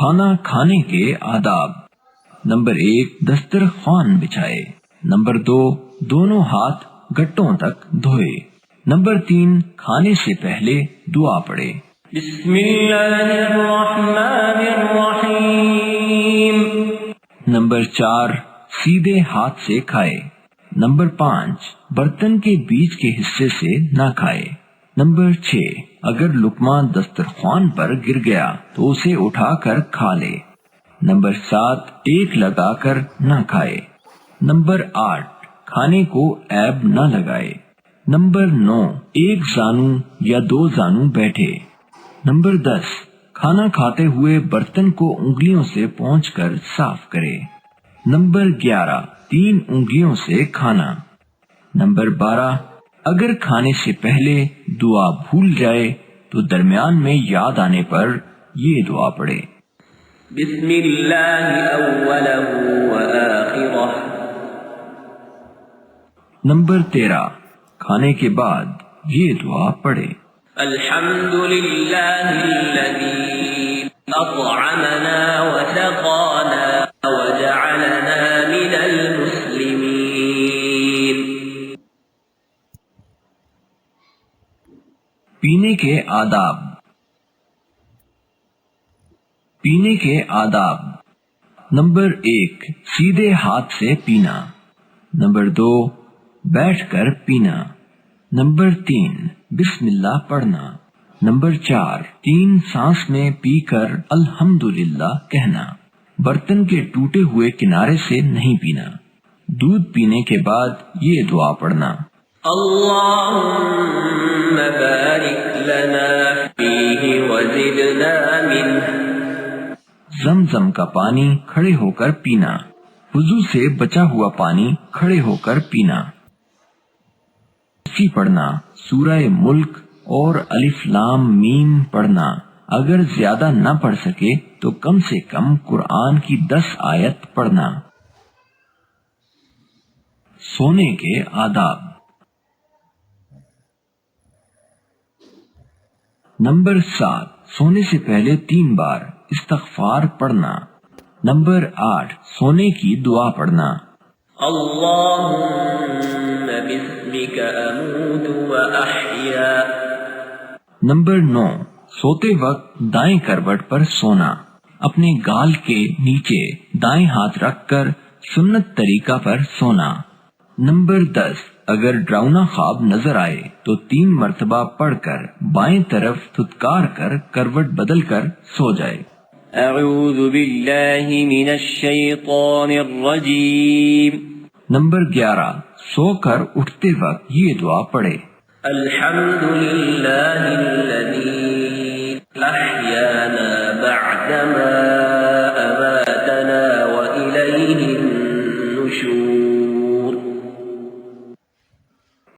کھانا کھانے کے آداب۔ نمبر 1، دسترخوان بچھائے۔ نمبر 2، دونوں ہاتھ گٹوں تک دھوئے۔ نمبر 3، کھانے سے پہلے دعا پڑھے۔ بسم اللہ الرحمن الرحیم۔ نمبر 4، سیدھے ہاتھ سے کھائے۔ نمبر 5، برتن کے بیچ کے حصے سے نہ کھائے۔ نمبر 6، اگر لقمہ دسترخوان پر گر گیا تو اسے اٹھا کر کھا لے۔ نمبر 7، ایک لگا کر نہ کھائے۔ نمبر 8، کھانے کو عیب نہ لگائے۔ نمبر 9، ایک زانو یا 2 زانو بیٹھے۔ نمبر 10، کھانا کھاتے ہوئے برتن کو انگلیوں سے پونچھ کر صاف کرے۔ نمبر 11، 3 انگلیوں سے کھانا۔ نمبر 12، اگر کھانے سے پہلے دعا بھول جائے تو درمیان میں یاد آنے پر یہ دعا پڑھے۔ بسم اللہ اولہ وآخرہ۔ نمبر 13، کھانے کے بعد یہ دعا پڑھے۔ الحمد للہ الذی اطعمنا وسقانا وجعلنا من المسلمین۔ پینے کے آداب۔ پینے کے آداب۔ نمبر 1، سیدھے ہاتھ سے پینا۔ نمبر 2، بیٹھ کر پینا۔ نمبر 3، بسم اللہ پڑھنا۔ نمبر 4، 3 سانس میں پی کر الحمدللہ کہنا۔ برتن کے ٹوٹے ہوئے کنارے سے نہیں پینا۔ دودھ پینے کے بعد یہ دعا پڑھنا۔ اللہم بارک لنا فیہ وزدنا منہ۔ زمزم کا پانی کھڑے ہو کر پینا۔ وضو سے بچا ہوا پانی کھڑے ہو کر پینا۔ پڑھنا، سورہ ملک اور الف لام میم پڑھنا۔ اگر زیادہ نہ پڑھ سکے تو کم سے کم قرآن کی 10 آیت پڑھنا۔ سونے کے آداب۔ نمبر 7، سونے سے پہلے 3 بار استغفار پڑھنا۔ نمبر 8، سونے کی دعا پڑھنا۔ اللہم بسمک اموت واحیا۔ نمبر 9، سوتے وقت دائیں کروٹ پر سونا۔ اپنے گال کے نیچے دائیں ہاتھ رکھ کر سنت طریقہ پر سونا۔ نمبر 10، اگر ڈراؤنا خواب نظر آئے تو 3 مرتبہ پڑھ کر بائیں طرف تھتکار کر کروٹ بدل کر سو جائے۔ اعوذ باللہ من الشیطان الرجیم۔ نمبر 11، سو کر اٹھتے وقت یہ دعا پڑھے۔ الحمد للہ